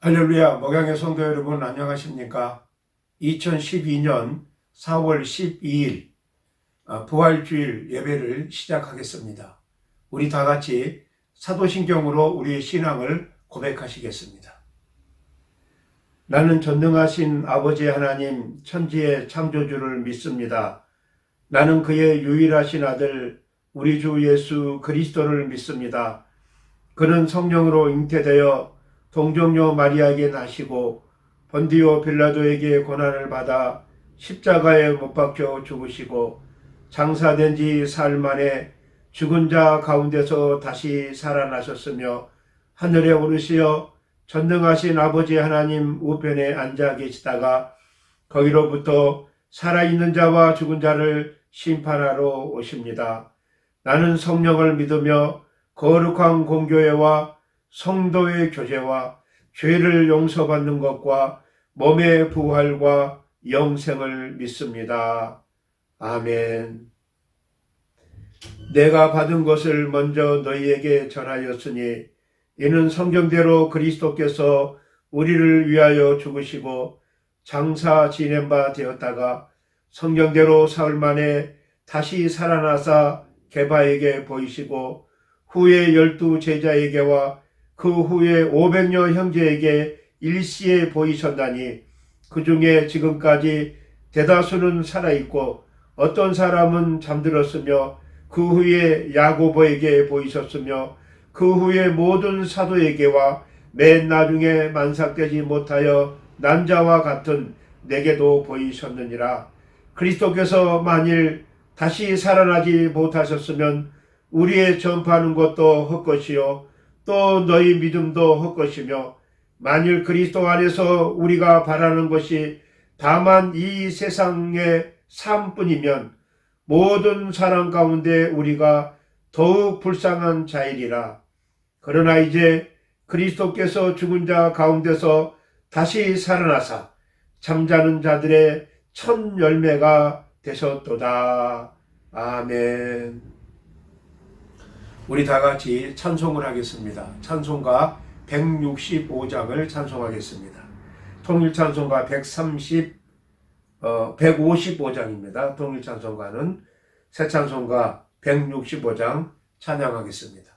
할렐루야, 목양의 성도 여러분 안녕하십니까? 2012년 4월 12일 부활주일 예배를 시작하겠습니다. 우리 다 같이 사도신경으로 우리의 신앙을 고백하시겠습니다. 나는 전능하신 아버지 하나님 천지의 창조주를 믿습니다. 나는 그의 유일하신 아들 우리 주 예수 그리스도를 믿습니다. 그는 성령으로 잉태되어 동정녀 마리아에게 나시고 본디오 빌라도에게 고난을 받아 십자가에 못 박혀 죽으시고 장사된 지 사흘 만에 죽은 자 가운데서 다시 살아나셨으며 하늘에 오르시어 전능하신 아버지 하나님 우편에 앉아 계시다가 거기로부터 살아있는 자와 죽은 자를 심판하러 오십니다. 나는 성령을 믿으며 거룩한 공교회와 성도의 교제와 죄를 용서받는 것과 몸의 부활과 영생을 믿습니다. 아멘. 내가 받은 것을 먼저 너희에게 전하였으니 이는 성경대로 그리스도께서 우리를 위하여 죽으시고 장사 지낸 바 되었다가 성경대로 사흘 만에 다시 살아나사 게바에게 보이시고 후에 12 제자에게와 그 후에 500여 형제에게 일시에 보이셨다니 그 중에 지금까지 대다수는 살아있고 어떤 사람은 잠들었으며 그 후에 야고보에게 보이셨으며 그 후에 모든 사도에게와 맨 나중에 만삭되지 못하여 난 자와 같은 내게도 보이셨느니라. 그리스도께서 만일 다시 살아나지 못하셨으면 우리의 전파하는 것도 헛것이요 또 너희 믿음도 헛것이며 만일 그리스도 안에서 우리가 바라는 것이 다만 이 세상의 삶뿐이면 모든 사람 가운데 우리가 더욱 불쌍한 자이리라. 그러나 이제 그리스도께서 죽은 자 가운데서 다시 살아나사 잠자는 자들의 첫 열매가 되셨도다. 아멘. 우리 다 같이 찬송을 하겠습니다. 찬송가 165장을 찬송하겠습니다. 통일찬송가 155장입니다. 통일찬송가는 새 찬송가 165장 찬양하겠습니다.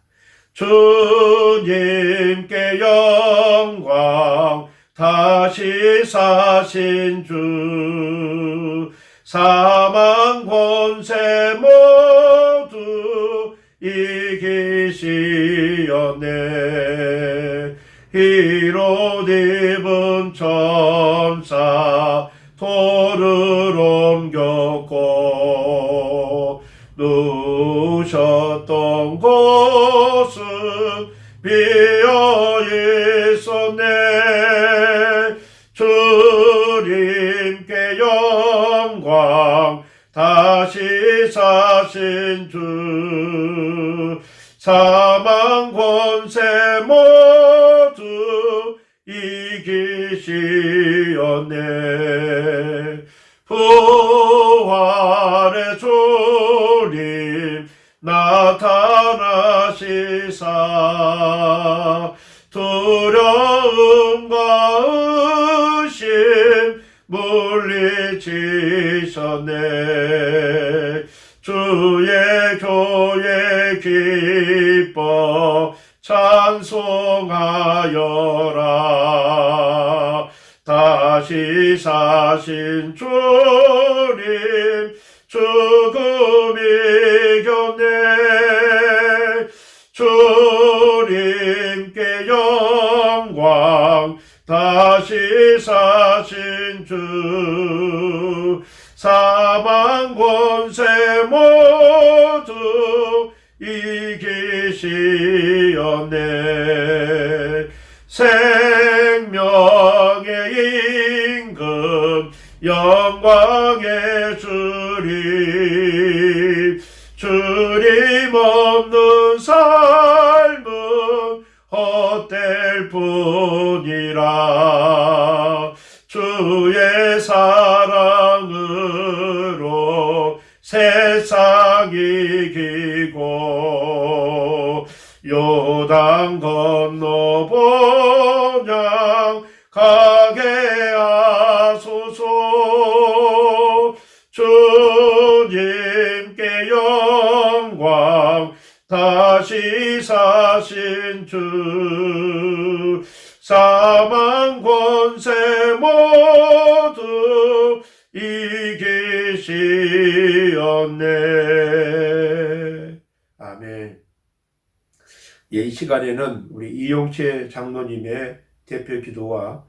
주님께 영광 다시 사신 주 사망 권세 모두 이기시었네. 히롯 입은 천사 돌을 옮겼고 누셨던 곳은 비어 있었네. 주님께 영광 다시 사신 주 사망 권세 모두 이기시었네. 부활의 주님 나타나시사 두려움과 의심 물리치셨네. 주의 교회 기뻐 찬송하여라. 다시 사신 주님 죽음 이겼네. 주님께 영광 다시 사신 주 사망 권세 모두 이기시었네. 생명의 임금 영광의 주님 없는 삶은 헛될 뿐이라. 주의 사랑으로 세상 이기고 요단 건너 본향 영광 다시 사신 주 사망 권세 모두 이기시었네. 아멘. 이 시간에는 우리 이용채 장로님의 대표 기도와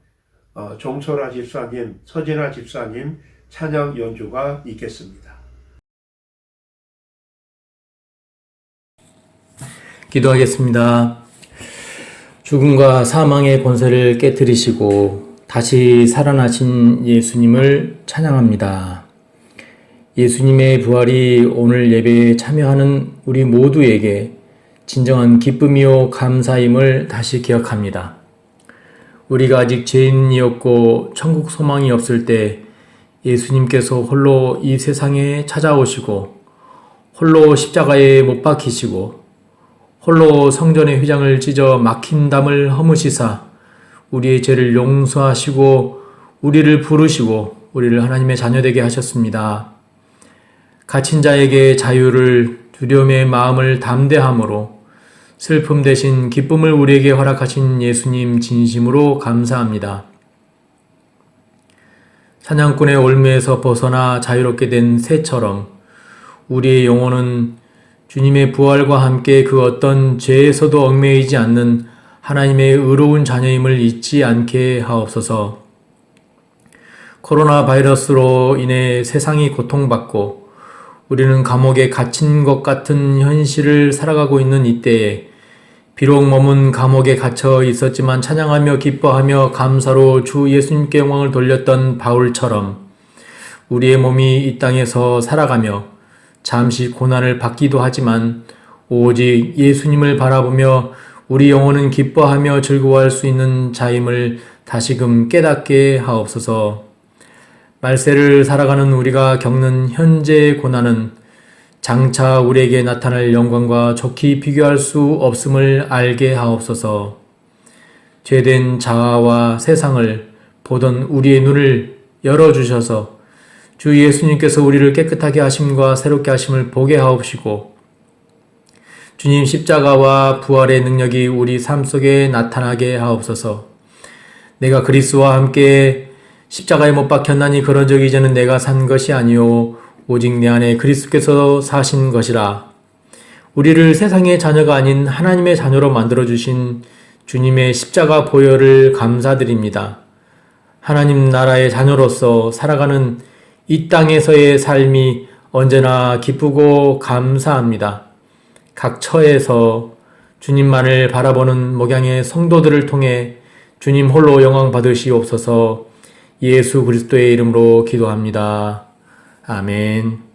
정철아 집사님, 서진아 집사님 찬양 연주가 있겠습니다. 기도하겠습니다. 죽음과 사망의 권세를 깨뜨리시고 다시 살아나신 예수님을 찬양합니다. 예수님의 부활이 오늘 예배에 참여하는 우리 모두에게 진정한 기쁨이요 감사임을 다시 기억합니다. 우리가 아직 죄인이었고 천국 소망이 없을 때 예수님께서 홀로 이 세상에 찾아오시고 홀로 십자가에 못 박히시고 홀로 성전의 휘장을 찢어 막힌 담을 허무시사 우리의 죄를 용서하시고 우리를 부르시고 우리를 하나님의 자녀되게 하셨습니다. 갇힌 자에게 자유를, 두려움의 마음을 담대함으로 슬픔 대신 기쁨을 우리에게 허락하신 예수님 진심으로 감사합니다. 사냥꾼의 올무에서 벗어나 자유롭게 된 새처럼 우리의 영혼은 주님의 부활과 함께 그 어떤 죄에서도 얽매이지 않는 하나님의 의로운 자녀임을 잊지 않게 하옵소서. 코로나 바이러스로 인해 세상이 고통받고 우리는 감옥에 갇힌 것 같은 현실을 살아가고 있는 이때에 비록 몸은 감옥에 갇혀 있었지만 찬양하며 기뻐하며 감사로 주 예수님께 영광을 돌렸던 바울처럼 우리의 몸이 이 땅에서 살아가며 잠시 고난을 받기도 하지만 오직 예수님을 바라보며 우리 영혼은 기뻐하며 즐거워할 수 있는 자임을 다시금 깨닫게 하옵소서. 말세를 살아가는 우리가 겪는 현재의 고난은 장차 우리에게 나타날 영광과 좋게 비교할 수 없음을 알게 하옵소서. 죄된 자아와 세상을 보던 우리의 눈을 열어주셔서 주 예수님께서 우리를 깨끗하게 하심과 새롭게 하심을 보게 하옵시고 주님 십자가와 부활의 능력이 우리 삶 속에 나타나게 하옵소서. 내가 그리스도와 함께 십자가에 못 박혔나니 그런즉 이제는 내가 산 것이 아니요 오직 내 안에 그리스도께서 사신 것이라. 우리를 세상의 자녀가 아닌 하나님의 자녀로 만들어주신 주님의 십자가 보혈을 감사드립니다. 하나님 나라의 자녀로서 살아가는 이 땅에서의 삶이 언제나 기쁘고 감사합니다. 각 처에서 주님만을 바라보는 목양의 성도들을 통해 주님 홀로 영광 받으시옵소서. 예수 그리스도의 이름으로 기도합니다. 아멘.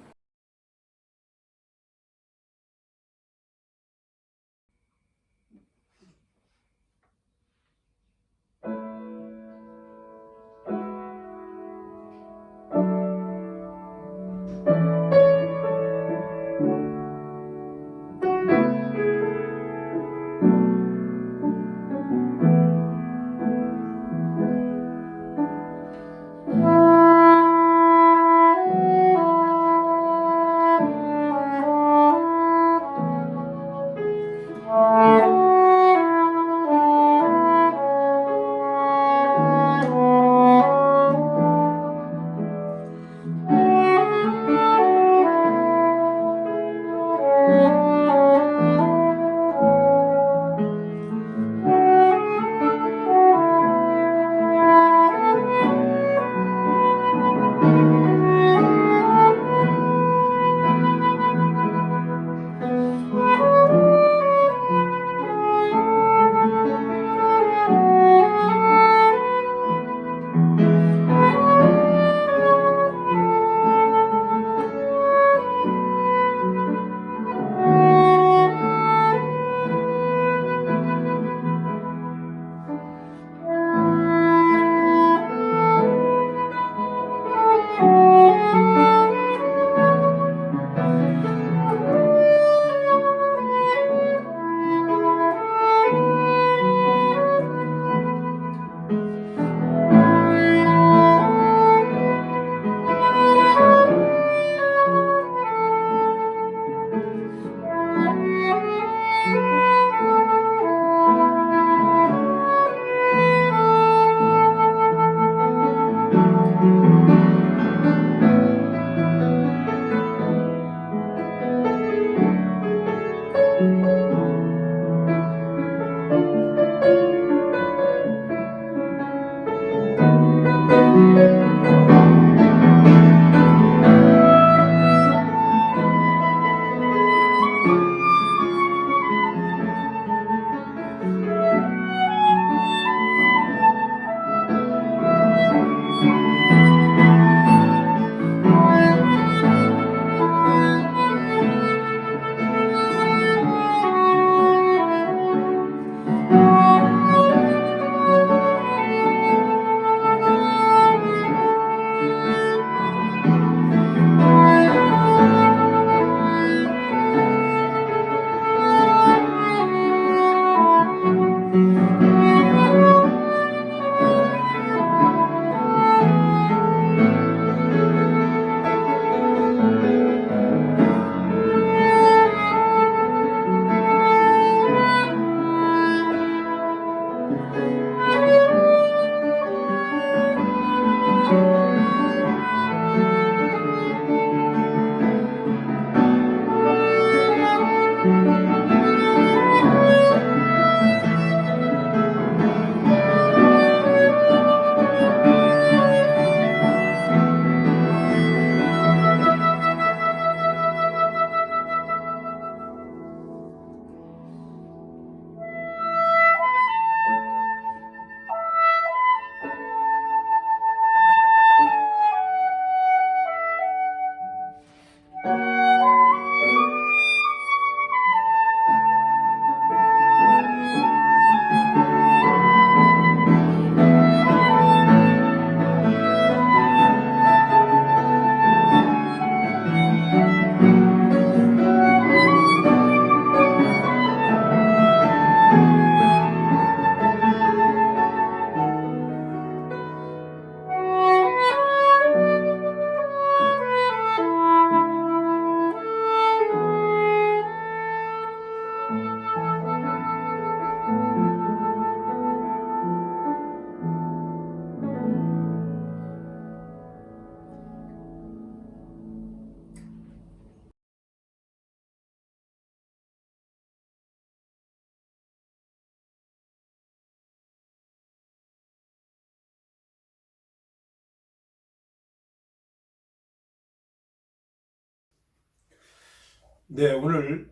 네, 오늘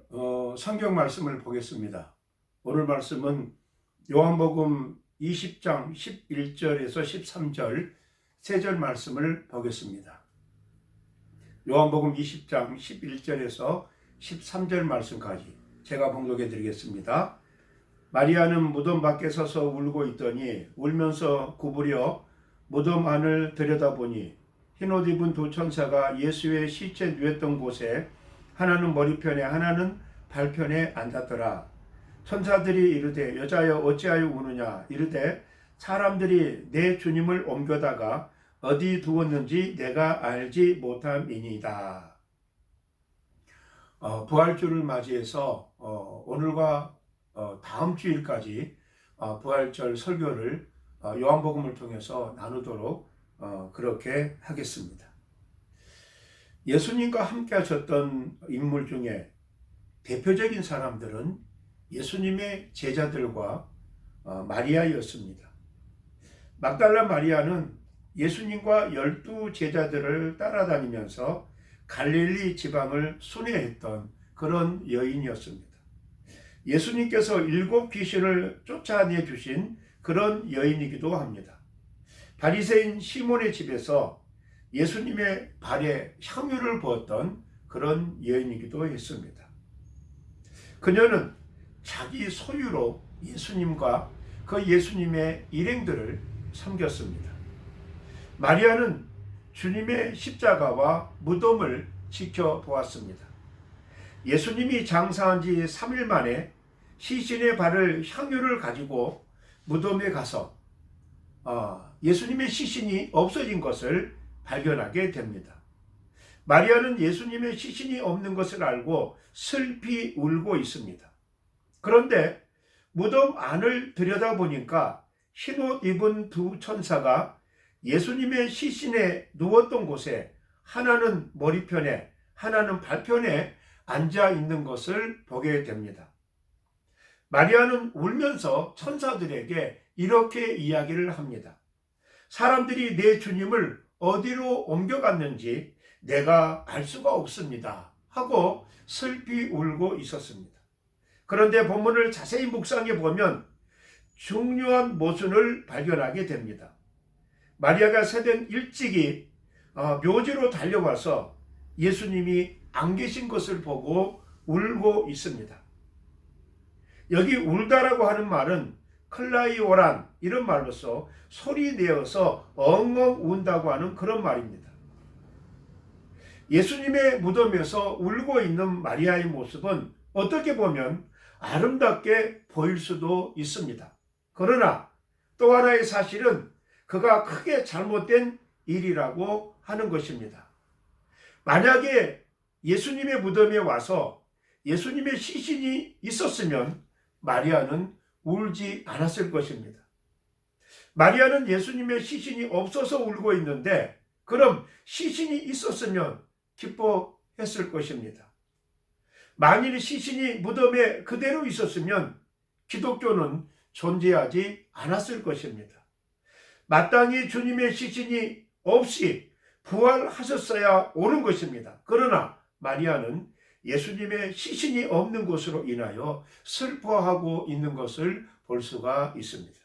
성경 말씀을 보겠습니다. 오늘 말씀은 요한복음 20장 11절에서 13절 세 절 말씀을 보겠습니다. 요한복음 20장 11절에서 13절 말씀까지 제가 봉독해 드리겠습니다. 마리아는 무덤 밖에 서서 울고 있더니 울면서 구부려 무덤 안을 들여다보니 흰옷 입은 두 천사가 예수의 시체 누웠던 곳에 하나는 머리편에 하나는 발편에 앉았더라. 천사들이 이르되 여자여 어찌하여 우느냐 이르되 사람들이 내 주님을 옮겨다가 어디 두었는지 내가 알지 못함이니이다. 부활주를 맞이해서 오늘과 다음 주일까지 부활절 설교를 요한복음을 통해서 나누도록 그렇게 하겠습니다. 예수님과 함께 하셨던 인물 중에 대표적인 사람들은 예수님의 제자들과 마리아였습니다. 막달라 마리아는 예수님과 12 제자들을 따라다니면서 갈릴리 지방을 순회했던 그런 여인이었습니다. 예수님께서 7 귀신을 쫓아내 주신 그런 여인이기도 합니다. 바리새인 시몬의 집에서 예수님의 발에 향유를 부었던 그런 여인이기도 했습니다. 그녀는 자기 소유로 예수님과 그 예수님의 일행들을 섬겼습니다. 마리아는 주님의 십자가와 무덤을 지켜보았습니다. 예수님이 장사한 지 3일 만에 시신의 발을 향유를 가지고 무덤에 가서 예수님의 시신이 없어진 것을 발견하게 됩니다. 마리아는 예수님의 시신이 없는 것을 알고 슬피 울고 있습니다. 그런데 무덤 안을 들여다보니까 흰옷 입은 두 천사가 예수님의 시신에 누웠던 곳에 하나는 머리편에 하나는 발편에 앉아 있는 것을 보게 됩니다. 마리아는 울면서 천사들에게 이렇게 이야기를 합니다. 사람들이 내 주님을 어디로 옮겨갔는지 내가 알 수가 없습니다. 하고 슬피 울고 있었습니다. 그런데 본문을 자세히 묵상해 보면 중요한 모순을 발견하게 됩니다. 마리아가 새벽 일찍이 묘지로 달려와서 예수님이 안 계신 것을 보고 울고 있습니다. 여기 울다라고 하는 말은 클라이오란 이런 말로서 소리 내어서 엉엉 운다고 하는 그런 말입니다. 예수님의 무덤에서 울고 있는 마리아의 모습은 어떻게 보면 아름답게 보일 수도 있습니다. 그러나 또 하나의 사실은 그가 크게 잘못된 일이라고 하는 것입니다. 만약에 예수님의 무덤에 와서 예수님의 시신이 있었으면 마리아는 울지 않았을 것입니다. 마리아는 예수님의 시신이 없어서 울고 있는데 그럼 시신이 있었으면 기뻐했을 것입니다. 만일 시신이 무덤에 그대로 있었으면 기독교는 존재하지 않았을 것입니다. 마땅히 주님의 시신이 없이 부활하셨어야 옳은 것입니다. 그러나 마리아는 예수님의 시신이 없는 것으로 인하여 슬퍼하고 있는 것을 볼 수가 있습니다.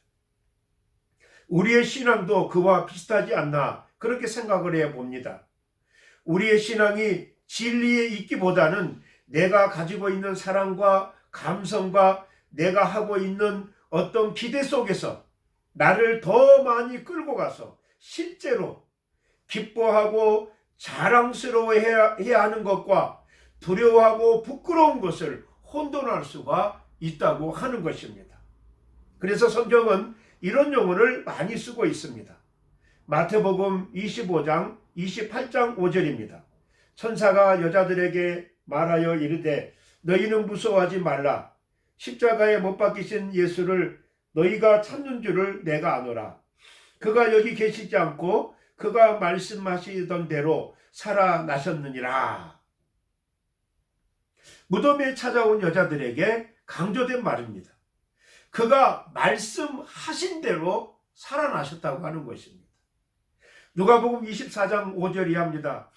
우리의 신앙도 그와 비슷하지 않나 그렇게 생각을 해봅니다. 우리의 신앙이 진리에 있기보다는 내가 가지고 있는 사랑과 감성과 내가 하고 있는 어떤 기대 속에서 나를 더 많이 끌고 가서 실제로 기뻐하고 자랑스러워해야 하는 것과 두려워하고 부끄러운 것을 혼돈할 수가 있다고 하는 것입니다. 그래서 성경은 이런 용어를 많이 쓰고 있습니다. 마태복음 25장 28장 5절입니다. 천사가 여자들에게 말하여 이르되 너희는 무서워하지 말라. 십자가에 못 박히신 예수를 너희가 찾는 줄을 내가 아노라. 그가 여기 계시지 않고 그가 말씀하시던 대로 살아나셨느니라. 무덤에 찾아온 여자들에게 강조된 말입니다. 그가 말씀하신 대로 살아나셨다고 하는 것입니다. 누가복음 24장 5절이 합니다.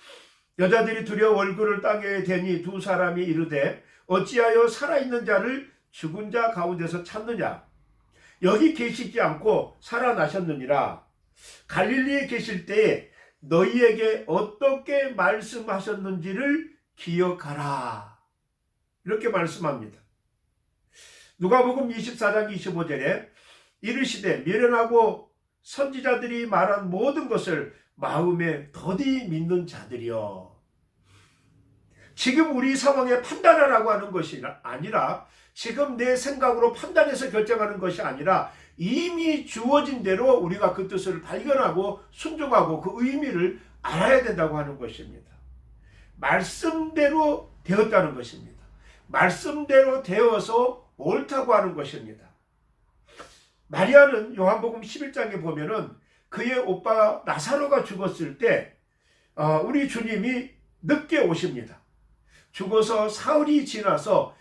여자들이 두려워 얼굴을 땅에 대니 두 사람이 이르되 어찌하여 살아있는 자를 죽은 자 가운데서 찾느냐? 여기 계시지 않고 살아나셨느니라. 갈릴리에 계실 때에 너희에게 어떻게 말씀하셨는지를 기억하라. 이렇게 말씀합니다. 누가복음 24장 25절에 이르시되 미련하고 선지자들이 말한 모든 것을 마음에 더디 믿는 자들이여. 지금 우리 상황에 판단하라고 하는 것이 아니라, 지금 내 생각으로 판단해서 결정하는 것이 아니라 이미 주어진 대로 우리가 그 뜻을 발견하고 순종하고 그 의미를 알아야 된다고 하는 것입니다. 말씀대로 되었다는 것입니다. 말씀대로 되어서 옳다고 하는 것입니다. 마리아는 요한복음 11장에 보면은 그의 오빠 나사로가 죽었을 때 우리 주님이 늦게 오십니다. 죽어서 사흘이 지나서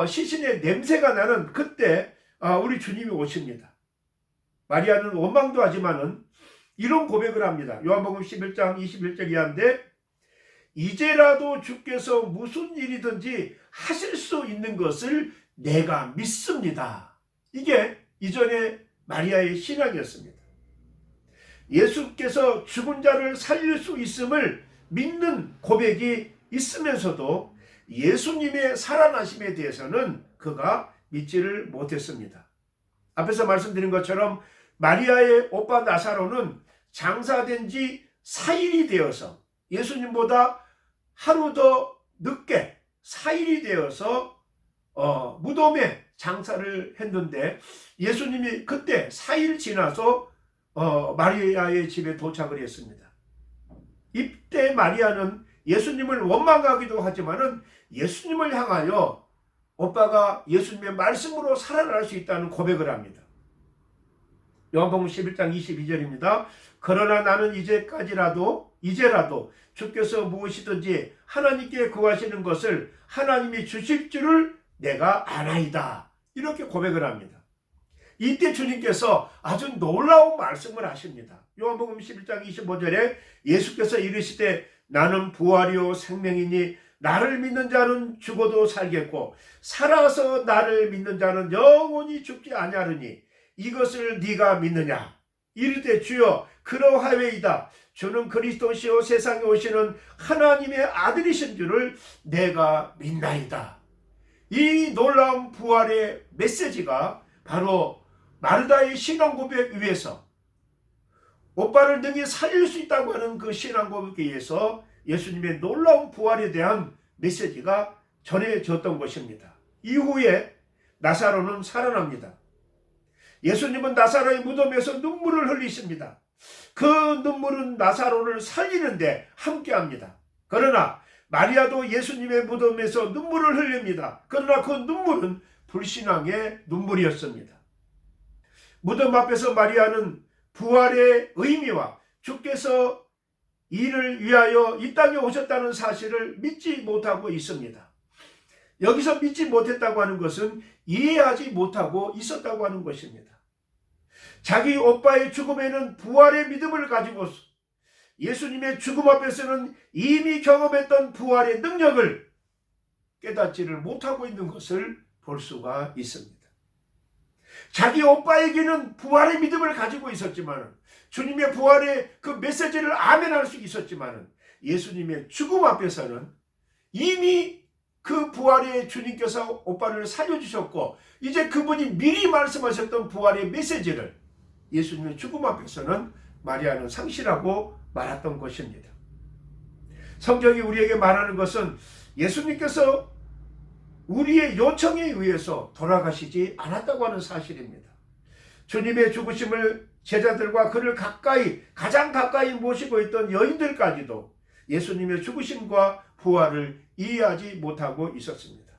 시신의 냄새가 나는 그때 우리 주님이 오십니다. 마리아는 원망도 하지만은 이런 고백을 합니다. 요한복음 11장 21절 이하인데 이제라도 주께서 무슨 일이든지 하실 수 있는 것을 내가 믿습니다. 이게 이전에 마리아의 신앙이었습니다. 예수께서 죽은 자를 살릴 수 있음을 믿는 고백이 있으면서도 예수님의 살아나심에 대해서는 그가 믿지를 못했습니다. 앞에서 말씀드린 것처럼 마리아의 오빠 나사로는 장사된 지 4일이 되어서 예수님보다 하루 더 늦게 4일이 되어서 무덤에 장사를 했는데 예수님이 그때 4일 지나서 마리아의 집에 도착을 했습니다. 이때 마리아는 예수님을 원망하기도 하지만은 예수님을 향하여 오빠가 예수님의 말씀으로 살아날 수 있다는 고백을 합니다. 요한복음 11장 22절입니다. 그러나 나는 이제라도 주께서 무엇이든지 하나님께 구하시는 것을 하나님이 주실 줄을 내가 아나이다. 이렇게 고백을 합니다. 이때 주님께서 아주 놀라운 말씀을 하십니다. 요한복음 11장 25절에 예수께서 이르시되 나는 부활이요 생명이니 나를 믿는 자는 죽어도 살겠고 살아서 나를 믿는 자는 영원히 죽지 아니하리니 이것을 네가 믿느냐? 이르되 주여 그러하외이다. 주는 그리스도시요 세상에 오시는 하나님의 아들이신 줄을 내가 믿나이다. 이 놀라운 부활의 메시지가 바로 마르다의 신앙 고백 위에서 오빠를 능히 살릴 수 있다고 하는 그 신앙 고백에 의해서 예수님의 놀라운 부활에 대한 메시지가 전해졌던 것입니다. 이후에 나사로는 살아납니다. 예수님은 나사로의 무덤에서 눈물을 흘리십니다. 그 눈물은 나사로를 살리는데 함께합니다. 그러나 마리아도 예수님의 무덤에서 눈물을 흘립니다. 그러나 그 눈물은 불신앙의 눈물이었습니다. 무덤 앞에서 마리아는 부활의 의미와 주께서 이를 위하여 이 땅에 오셨다는 사실을 믿지 못하고 있습니다. 여기서 믿지 못했다고 하는 것은 이해하지 못하고 있었다고 하는 것입니다. 자기 오빠의 죽음에는 부활의 믿음을 가지고 예수님의 죽음 앞에서는 이미 경험했던 부활의 능력을 깨닫지를 못하고 있는 것을 볼 수가 있습니다. 자기 오빠에게는 부활의 믿음을 가지고 있었지만 주님의 부활의 그 메시지를 아멘할 수 있었지만 예수님의 죽음 앞에서는 이미 그 부활의 주님께서 오빠를 살려주셨고 이제 그분이 미리 말씀하셨던 부활의 메시지를 예수님의 죽음 앞에서는 마리아는 상실하고 말았던 것입니다. 성경이 우리에게 말하는 것은 예수님께서 우리의 요청에 의해서 돌아가시지 않았다고 하는 사실입니다. 주님의 죽으심을 제자들과 그를 가장 가까이 모시고 있던 여인들까지도 예수님의 죽으심과 부활을 이해하지 못하고 있었습니다.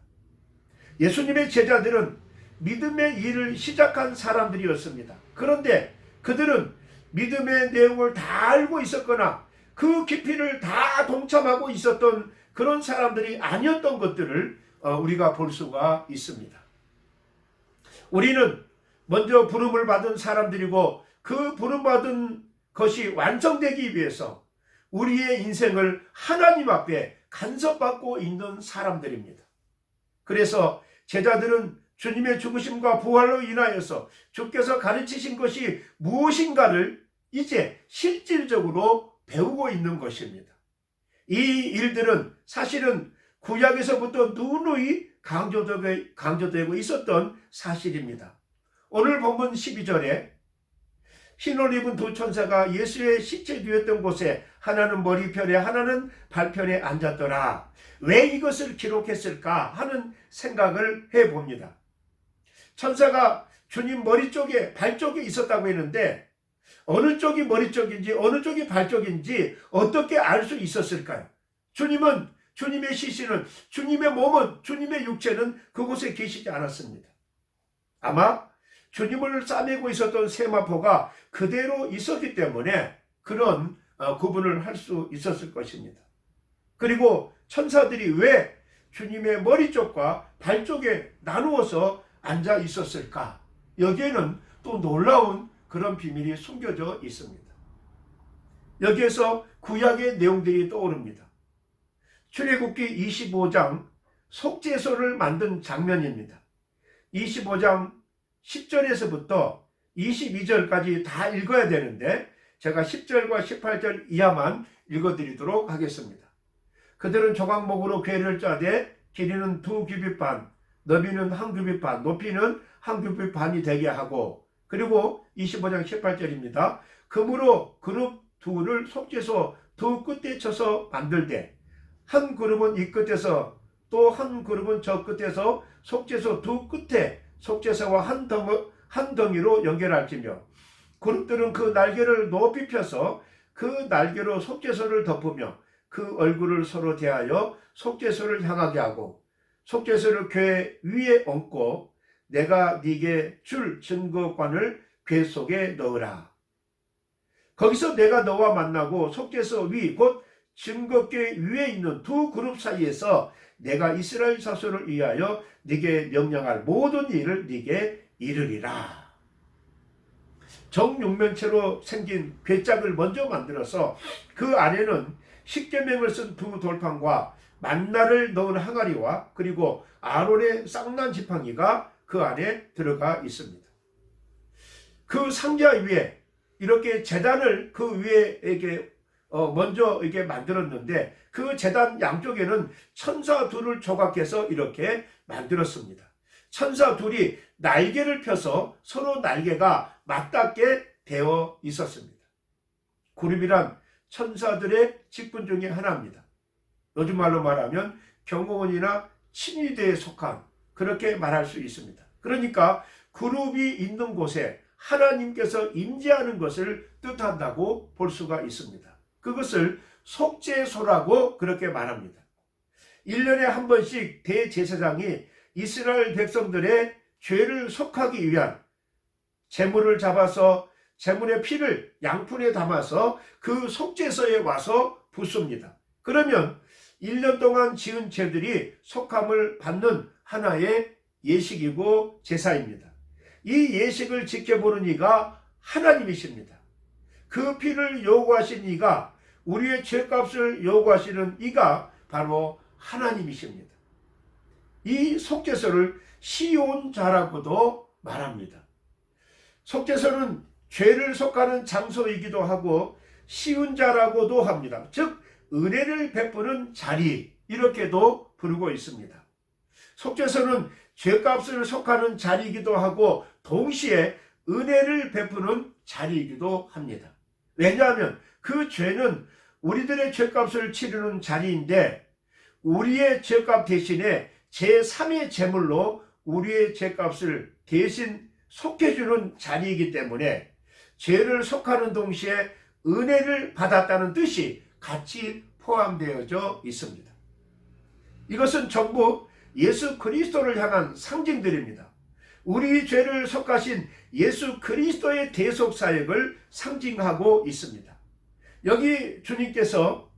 예수님의 제자들은 믿음의 일을 시작한 사람들이었습니다. 그런데 그들은 믿음의 내용을 다 알고 있었거나 그 깊이를 다 동참하고 있었던 그런 사람들이 아니었던 것들을 우리가 볼 수가 있습니다. 우리는 먼저 부름을 받은 사람들이고 그 부름받은 것이 완성되기 위해서 우리의 인생을 하나님 앞에 간섭받고 있는 사람들입니다. 그래서 제자들은 주님의 죽으심과 부활로 인하여서 주께서 가르치신 것이 무엇인가를 이제 실질적으로 배우고 있는 것입니다. 이 일들은 사실은 구약에서부터 누누이 강조되고 있었던 사실입니다. 오늘 본문 12절에 흰옷 입은 두 천사가 예수의 시체 누웠던 곳에 하나는 머리편에 하나는 발편에 앉았더라. 왜 이것을 기록했을까 하는 생각을 해봅니다. 천사가 주님 머리 쪽에 발 쪽에 있었다고 했는데 어느 쪽이 머리 쪽인지 어느 쪽이 발 쪽인지 어떻게 알 수 있었을까요? 주님의 시신은, 주님의 몸은, 주님의 육체는 그곳에 계시지 않았습니다. 아마 주님을 싸매고 있었던 세마포가 그대로 있었기 때문에 그런 구분을 할 수 있었을 것입니다. 그리고 천사들이 왜 주님의 머리 쪽과 발 쪽에 나누어서 앉아 있었을까? 여기에는 또 놀라운 그런 비밀이 숨겨져 있습니다. 여기에서 구약의 내용들이 떠오릅니다. 출애굽기 25장 속죄소를 만든 장면입니다. 25장 10절에서부터 22절까지 다 읽어야 되는데 제가 10절과 18절 이하만 읽어드리도록 하겠습니다. 그들은 조각목으로 궤를 짜되 길이는 2규빗 반, 너비는 1규빗 반, 높이는 1규빗 반이 되게 하고, 그리고 25장 18절입니다. 금으로 그룹 둘을 속죄소 두 끝에 쳐서 만들되 한 그룹은 이 끝에서 또 한 그룹은 저 끝에서 속죄소 두 끝에 속죄소와 한 덩이로 연결할지며, 그룹들은 그 날개를 높이 펴서 그 날개로 속죄소를 덮으며 그 얼굴을 서로 대하여 속죄소를 향하게 하고 속죄소를 궤 위에 얹고 내가 네게 줄 증거관을 궤 속에 넣으라. 거기서 내가 너와 만나고 속죄소 위 곧 증거궤 위에 있는 두 그룹 사이에서 내가 이스라엘 자손을 위하여 네게 명령할 모든 일을 네게 이르리라. 정육면체로 생긴 궤짝을 먼저 만들어서 그 안에는 십계명을 쓴 두 돌판과 만나를 넣은 항아리와 그리고 아론의 쌍난 지팡이가 그 안에 들어가 있습니다. 그 상자 위에 이렇게 제단을 그 위에 이렇게 먼저 이렇게 만들었는데 그 제단 양쪽에는 천사 둘을 조각해서 이렇게 만들었습니다. 천사 둘이 날개를 펴서 서로 날개가 맞닿게 되어 있었습니다. 그룹이란 천사들의 직분 중에 하나입니다. 요즘 말로 말하면 경호원이나 친위대에 속한, 그렇게 말할 수 있습니다. 그러니까 그룹이 있는 곳에 하나님께서 임재하는 것을 뜻한다고 볼 수가 있습니다. 그것을 속죄소라고 그렇게 말합니다. 1년에 한 번씩 대제사장이 이스라엘 백성들의 죄를 속하기 위한 제물을 잡아서 제물의 피를 양푼에 담아서 그 속죄소에 와서 붓습니다. 그러면 1년 동안 지은 죄들이 속함을 받는 하나의 예식이고 제사입니다. 이 예식을 지켜보는 이가 하나님이십니다. 그 피를 요구하신 이가, 우리의 죄값을 요구하시는 이가 바로 하나님이십니다. 이 속죄소를 시온자라고도 말합니다. 속죄소는 죄를 속하는 장소이기도 하고 시온자라고도 합니다. 즉 은혜를 베푸는 자리, 이렇게도 부르고 있습니다. 속죄소는 죄값을 속하는 자리이기도 하고 동시에 은혜를 베푸는 자리이기도 합니다. 왜냐하면 그 죄는 우리들의 죄값을 치르는 자리인데 우리의 죄값 대신에 제3의 제물로 우리의 죄값을 대신 속해주는 자리이기 때문에 죄를 속하는 동시에 은혜를 받았다는 뜻이 같이 포함되어져 있습니다. 이것은 전부 예수 그리스도를 향한 상징들입니다. 우리 죄를 속하신 예수 그리스도의 대속 사역을 상징하고 있습니다. 여기 주님께서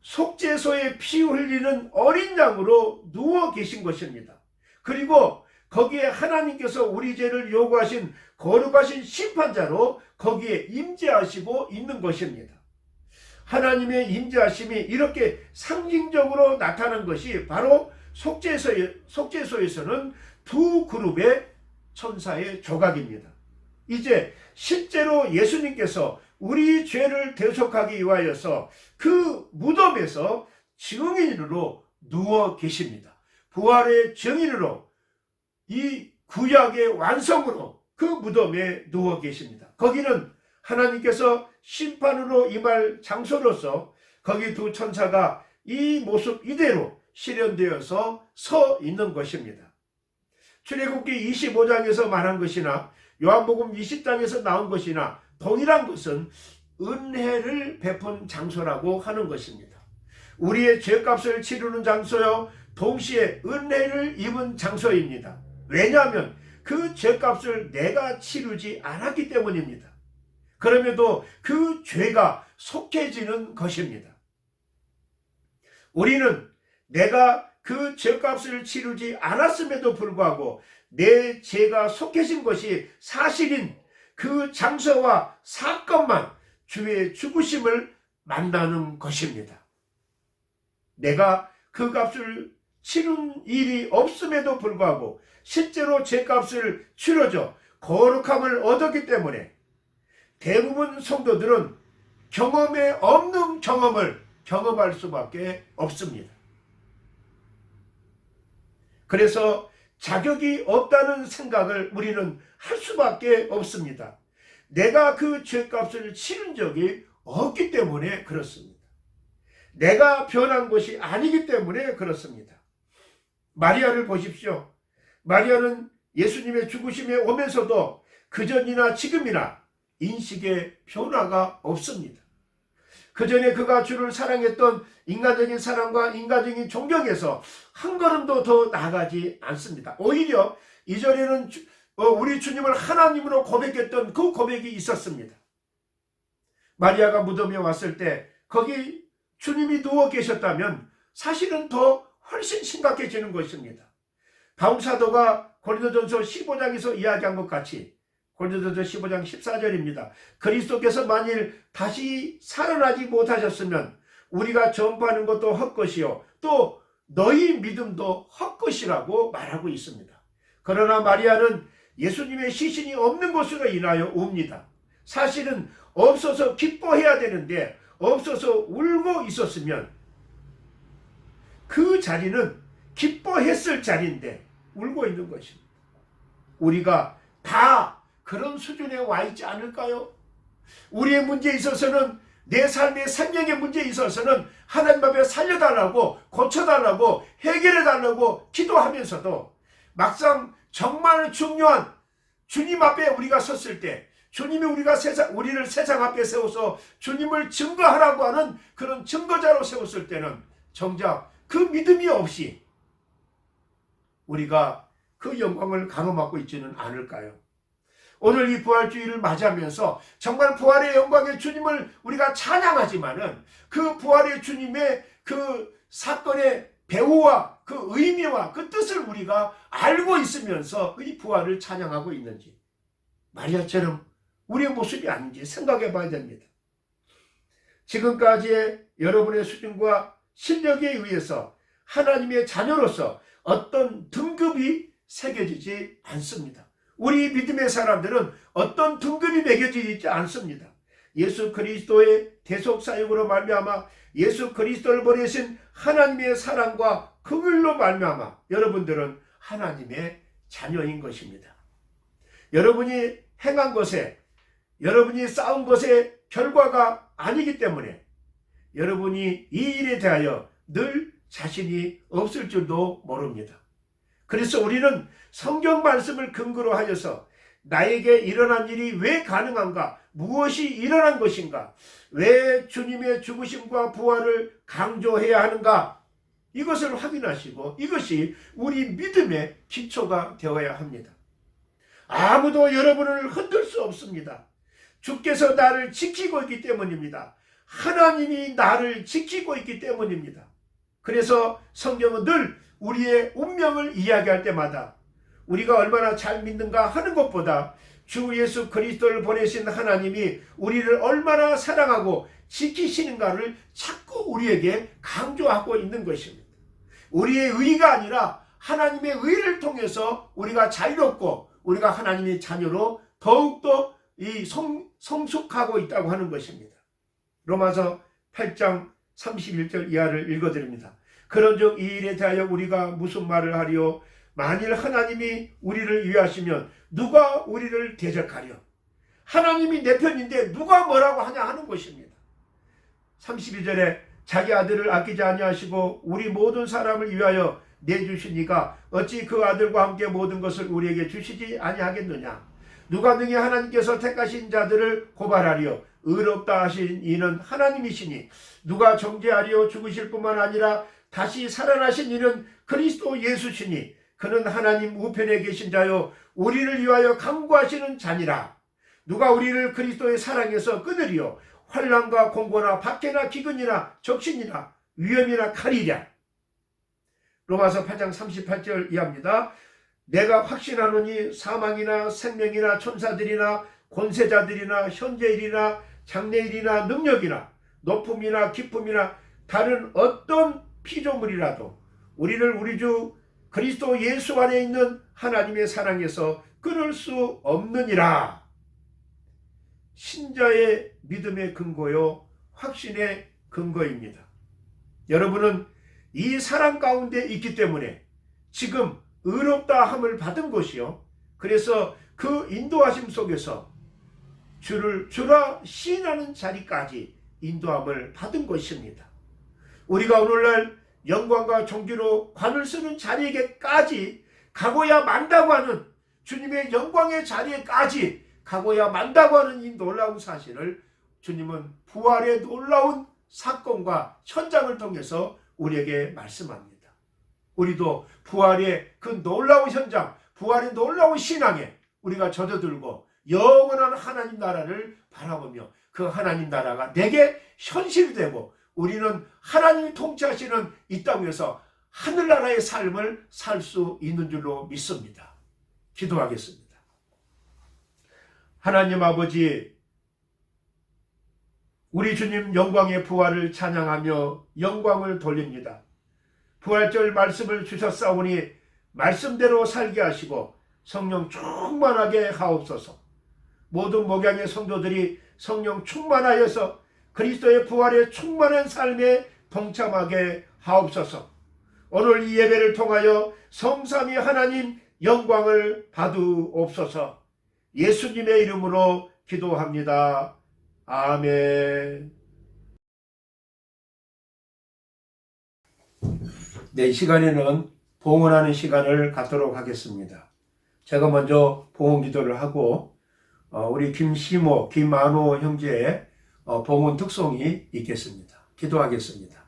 속죄소에 피 흘리는 어린 양으로 누워 계신 것입니다. 그리고 거기에 하나님께서 우리 죄를 요구하신 거룩하신 심판자로 거기에 임재하시고 있는 것입니다. 하나님의 임재하심이 이렇게 상징적으로 나타난 것이 바로 속죄소에서는 두 그룹의 천사의 조각입니다. 이제 실제로 예수님께서 우리 죄를 대속하기 위하여서 그 무덤에서 증인으로 누워 계십니다. 부활의 증인으로 이 구약의 완성으로 그 무덤에 누워 계십니다. 거기는 하나님께서 심판으로 임할 장소로서 거기 두 천사가 이 모습 이대로 실현되어서 서 있는 것입니다. 출애굽기 25장에서 말한 것이나 요한복음 20장에서 나온 것이나 동일한 것은 은혜를 베푼 장소라고 하는 것입니다. 우리의 죄값을 치르는 장소요, 동시에 은혜를 입은 장소입니다. 왜냐하면 그 죄값을 내가 치르지 않았기 때문입니다. 그럼에도 그 죄가 속해지는 것입니다. 우리는 내가 그 죄값을 치르지 않았음에도 불구하고 내 죄가 속해진 것이 사실인 그 장소와 사건만 주의 죽으심을 만나는 것입니다. 내가 그 값을 치른 일이 없음에도 불구하고 실제로 죄값을 치러져 거룩함을 얻었기 때문에 대부분 성도들은 경험에 없는 경험을 경험할 수밖에 없습니다. 그래서 자격이 없다는 생각을 우리는 할 수밖에 없습니다. 내가 그 죄값을 치른 적이 없기 때문에 그렇습니다. 내가 변한 것이 아니기 때문에 그렇습니다. 마리아를 보십시오. 마리아는 예수님의 죽으심에 오면서도 그전이나 지금이나 인식의 변화가 없습니다. 그전에 그가 주를 사랑했던 인간적인 사랑과 인간적인 존경에서 한 걸음도 더 나아가지 않습니다. 오히려 이전에는 우리 주님을 하나님으로 고백했던 그 고백이 있었습니다. 마리아가 무덤에 왔을 때 거기 주님이 누워 계셨다면 사실은 더 훨씬 심각해지는 것입니다. 바울 사도가 고린도전서 15장에서 이야기한 것 같이 고린도전서 15장 14절입니다. 그리스도께서 만일 다시 살아나지 못하셨으면 우리가 전파하는 것도 헛것이요 또 너희 믿음도 헛것이라고 말하고 있습니다. 그러나 마리아는 예수님의 시신이 없는 것으로 인하여 웁니다. 사실은 없어서 기뻐해야 되는데 없어서 울고 있었으면 그 자리는 기뻐했을 자리인데 울고 있는 것입니다. 우리가 다 그런 수준에 와 있지 않을까요? 우리의 문제에 있어서는 내 삶의 생명의 문제에 있어서는 하나님 앞에 살려달라고 고쳐달라고 해결해달라고 기도하면서도 막상 정말 중요한 주님 앞에 우리가 섰을 때 주님이 우리를 세상 앞에 세워서 주님을 증거하라고 하는 그런 증거자로 세웠을 때는 정작 그 믿음이 없이 우리가 그 영광을 가로막고 있지는 않을까요? 오늘 이 부활주의를 맞이하면서 정말 부활의 영광의 주님을 우리가 찬양하지만은 그 부활의 주님의 그 사건의 배후와 그 의미와 그 뜻을 우리가 알고 있으면서 이 부활을 찬양하고 있는지 마리아처럼 우리의 모습이 아닌지 생각해 봐야 됩니다. 지금까지의 여러분의 수준과 실력에 의해서 하나님의 자녀로서 어떤 등급이 새겨지지 않습니다. 우리 믿음의 사람들은 어떤 등급이 매겨지지 있지 않습니다. 예수 그리스도의 대속사역으로 말미암아 예수 그리스도를 보내신 하나님의 사랑과 긍휼로 말미암아 여러분들은 하나님의 자녀인 것입니다. 여러분이 행한 것에 여러분이 쌓은 것의 결과가 아니기 때문에 여러분이 이 일에 대하여 늘 자신이 없을 줄도 모릅니다. 그래서 우리는 성경 말씀을 근거로 하여서 나에게 일어난 일이 왜 가능한가? 무엇이 일어난 것인가? 왜 주님의 죽으심과 부활을 강조해야 하는가? 이것을 확인하시고 이것이 우리 믿음의 기초가 되어야 합니다. 아무도 여러분을 흔들 수 없습니다. 주께서 나를 지키고 있기 때문입니다. 하나님이 나를 지키고 있기 때문입니다. 그래서 성경은 늘 우리의 운명을 이야기할 때마다 우리가 얼마나 잘 믿는가 하는 것보다 주 예수 그리스도를 보내신 하나님이 우리를 얼마나 사랑하고 지키시는가를 자꾸 우리에게 강조하고 있는 것입니다. 우리의 의가 아니라 하나님의 의를 통해서 우리가 자유롭고 우리가 하나님의 자녀로 더욱더 성숙하고 있다고 하는 것입니다. 로마서 8장 31절 이하를 읽어드립니다. 그런즉 이 일에 대하여 우리가 무슨 말을 하리요? 만일 하나님이 우리를 위하시면 누가 우리를 대적하려? 하나님이 내 편인데 누가 뭐라고 하냐 하는 것입니다. 32절에 자기 아들을 아끼지 아니하시고 우리 모든 사람을 위하여 내주시니까 어찌 그 아들과 함께 모든 것을 우리에게 주시지 아니하겠느냐? 누가 능히 하나님께서 택하신 자들을 고발하리요? 의롭다 하신 이는 하나님이시니 누가 정죄하리요? 죽으실 뿐만 아니라 다시 살아나신 이는 그리스도 예수시니 그는 하나님 우편에 계신 자요 우리를 위하여 간구하시는 자니라. 누가 우리를 그리스도의 사랑에서 끊으리요? 환난과 공고나 박해나 기근이나 적신이나 위험이나 칼이랴. 로마서 8장 38절 이하입니다. 내가 확신하노니 사망이나 생명이나 천사들이나 권세자들이나 현재일이나 장래일이나 능력이나 높음이나 깊음이나 다른 어떤 피조물이라도 우리를 우리 주 그리스도 예수 안에 있는 하나님의 사랑에서 끊을 수 없느니라. 신자의 믿음의 근거요 확신의 근거입니다. 여러분은 이 사랑 가운데 있기 때문에 지금 의롭다 함을 받은 것이요. 그래서 그 인도하심 속에서 주라 시인하는 자리까지 인도함을 받은 것입니다. 우리가 오늘날 영광과 존귀로 관을 쓰는 자리에게까지 가고야 만다고 하는 주님의 영광의 자리에까지 가고야 만다고 하는 이 놀라운 사실을 주님은 부활의 놀라운 사건과 현장을 통해서 우리에게 말씀합니다. 우리도 부활의 그 놀라운 현장, 부활의 놀라운 신앙에 우리가 젖어들고 영원한 하나님 나라를 바라보며 그 하나님 나라가 내게 현실되고 우리는 하나님이 통치하시는 이 땅에서 하늘나라의 삶을 살 수 있는 줄로 믿습니다. 기도하겠습니다. 하나님 아버지, 우리 주님 영광의 부활을 찬양하며 영광을 돌립니다. 부활절 말씀을 주셨사오니 말씀대로 살게 하시고 성령 충만하게 하옵소서. 모든 목양의 성도들이 성령 충만하여서 그리스도의 부활에 충만한 삶에 동참하게 하옵소서. 오늘 이 예배를 통하여 성삼위 하나님 영광을 받으옵소서. 예수님의 이름으로 기도합니다. 아멘. 네, 시간에는 봉헌하는 시간을 갖도록 하겠습니다. 제가 먼저 봉헌 기도를 하고 우리 김시모, 김만호 형제의 봉헌 특송이 있겠습니다. 기도하겠습니다.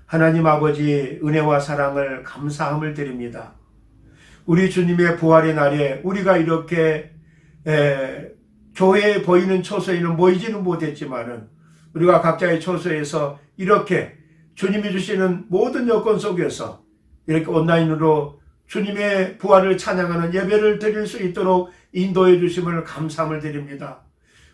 하나님 아버지, 은혜와 사랑을 감사함을 드립니다. 우리 주님의 부활의 날에 우리가 이렇게 교회에 보이는 처소에는 모이지는 못했지만은 우리가 각자의 처소에서 이렇게 주님이 주시는 모든 여건 속에서 이렇게 온라인으로 주님의 부활을 찬양하는 예배를 드릴 수 있도록 인도해 주심을 감사함을 드립니다.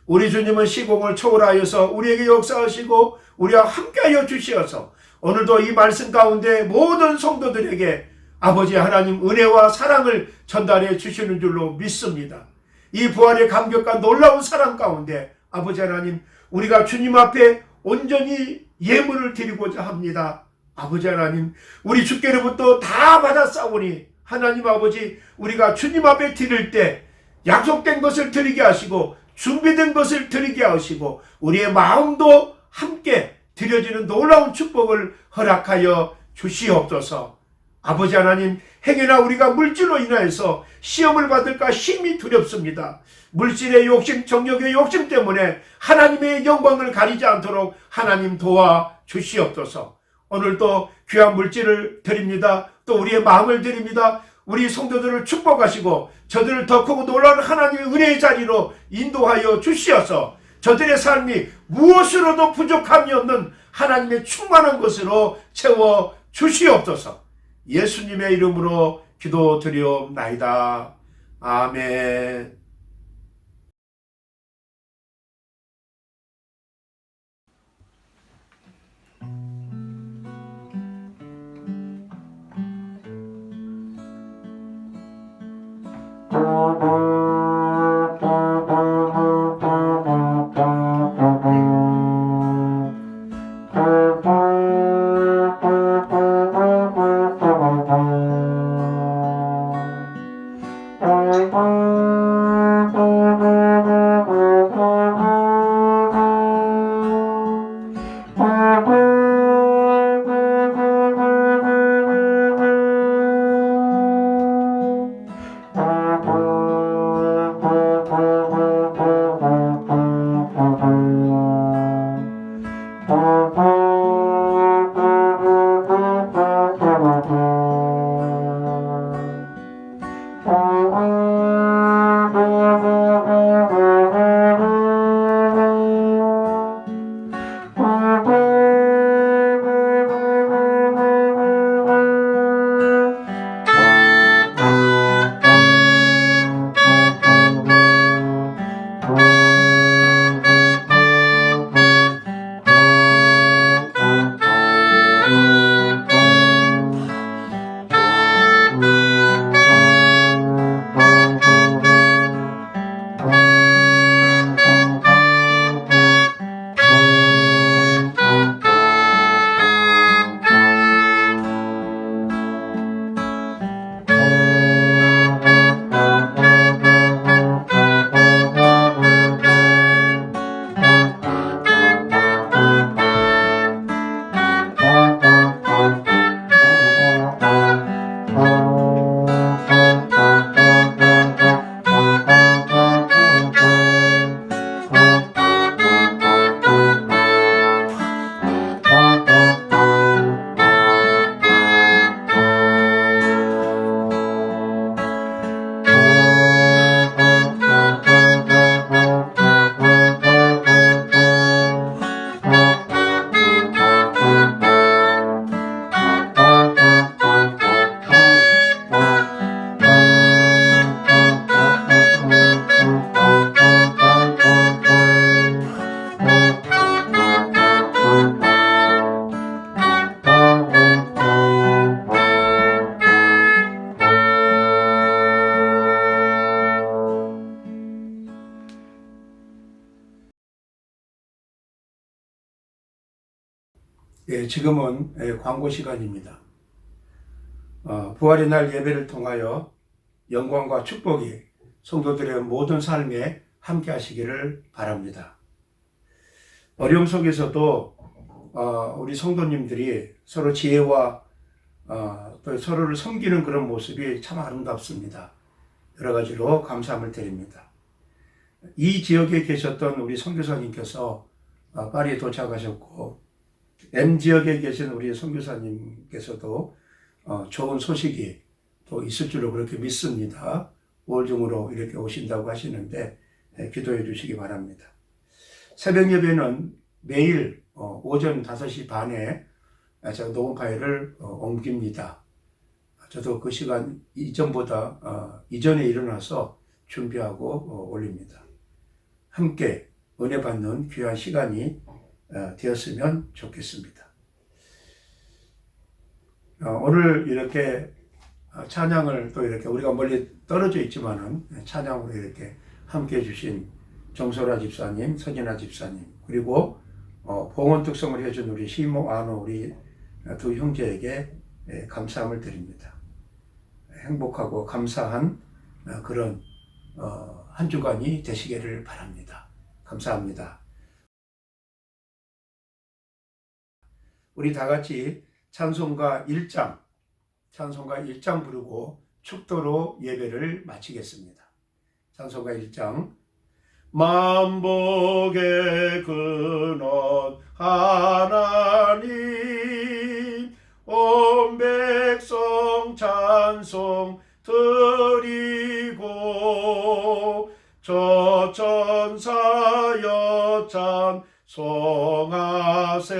우리 주님은 시공을 초월하여서 우리에게 역사하시고 우리와 함께하여 주시어서 오늘도 이 말씀 가운데 모든 성도들에게 아버지 하나님 은혜와 사랑을 전달해 주시는 줄로 믿습니다. 이 부활의 감격과 놀라운 사랑 가운데 아버지 하나님, 우리가 주님 앞에 온전히 예물을 드리고자 합니다. 아버지 하나님, 우리 주께로부터 다 받았사오니 하나님 아버지, 우리가 주님 앞에 드릴 때 약속된 것을 드리게 하시고 준비된 것을 드리게 하시고 우리의 마음도 함께 드려지는 놀라운 축복을 허락하여 주시옵소서. 아버지 하나님, 행여나 우리가 물질로 인하여서 시험을 받을까 심히 두렵습니다. 물질의 욕심, 정욕의 욕심 때문에 하나님의 영광을 가리지 않도록 하나님 도와 주시옵소서. 오늘도 귀한 물질을 드립니다. 또 우리의 마음을 드립니다. 우리 성도들을 축복하시고 저들을 더 크고 놀라운 하나님의 은혜의 자리로 인도하여 주시어서 저들의 삶이 무엇으로도 부족함이 없는 하나님의 충만한 것으로 채워 주시옵소서. 예수님의 이름으로 기도드리옵나이다. 아멘. 예, 지금은 광고 시간입니다. 부활의 날 예배를 통하여 영광과 축복이 성도들의 모든 삶에 함께 하시기를 바랍니다. 어려움 속에서도 우리 성도님들이 서로 지혜와 또 서로를 섬기는 그런 모습이 참 아름답습니다. 여러 가지로 감사함을 드립니다. 이 지역에 계셨던 우리 선교사님께서 파리에 도착하셨고 M지역에 계신 우리 선교사님께서도 좋은 소식이 또 있을 줄로 그렇게 믿습니다. 5월 중으로 이렇게 오신다고 하시는데 기도해 주시기 바랍니다. 새벽 예배는 매일 오전 5시 반에 제가 녹음 파일을 옮깁니다. 저도 그 시간 이전에 일어나서 준비하고 올립니다. 함께 은혜 받는 귀한 시간이 되었으면 좋겠습니다. 오늘 이렇게 찬양을 또 이렇게 우리가 멀리 떨어져 있지만은 찬양으로 이렇게 함께 해주신 정소라 집사님, 선진아 집사님, 그리고 봉헌 특성을 해준 우리 시모 아노 우리 두 형제에게 감사함을 드립니다. 행복하고 감사한 그런 한 주간이 되시기를 바랍니다. 감사합니다. 우리 다 같이 찬송가 1장 부르고 축도로 예배를 마치겠습니다. 찬송가 1장 만복의 근원 하나님 온 백성 찬송 드리고 저 천사 여찬 송하세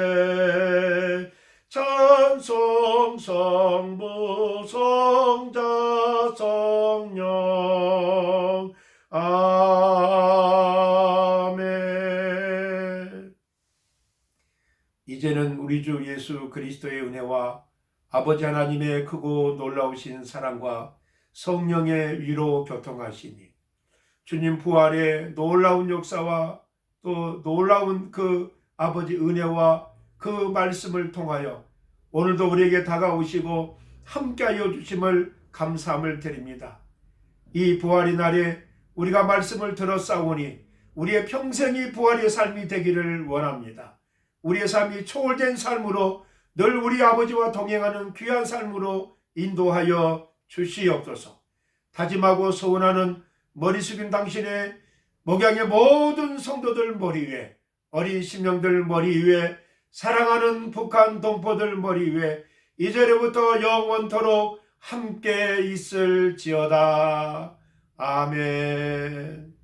찬송 성부 성자 성령 아멘. 이제는 우리 주 예수 그리스도의 은혜와 아버지 하나님의 크고 놀라우신 사랑과 성령의 위로 교통하시니 주님 부활의 놀라운 역사와 또 놀라운 그 아버지 은혜와 그 말씀을 통하여 오늘도 우리에게 다가오시고 함께하여 주심을 감사함을 드립니다. 이 부활의 날에 우리가 말씀을 들었사오니 우리의 평생이 부활의 삶이 되기를 원합니다. 우리의 삶이 초월된 삶으로 늘 우리 아버지와 동행하는 귀한 삶으로 인도하여 주시옵소서. 다짐하고 소원하는 머리 숙인 당신의 목양의 모든 성도들 머리 위에, 어린 심령들 머리 위에, 사랑하는 북한 동포들 머리 위에 이제로부터 영원토록 함께 있을지어다. 아멘.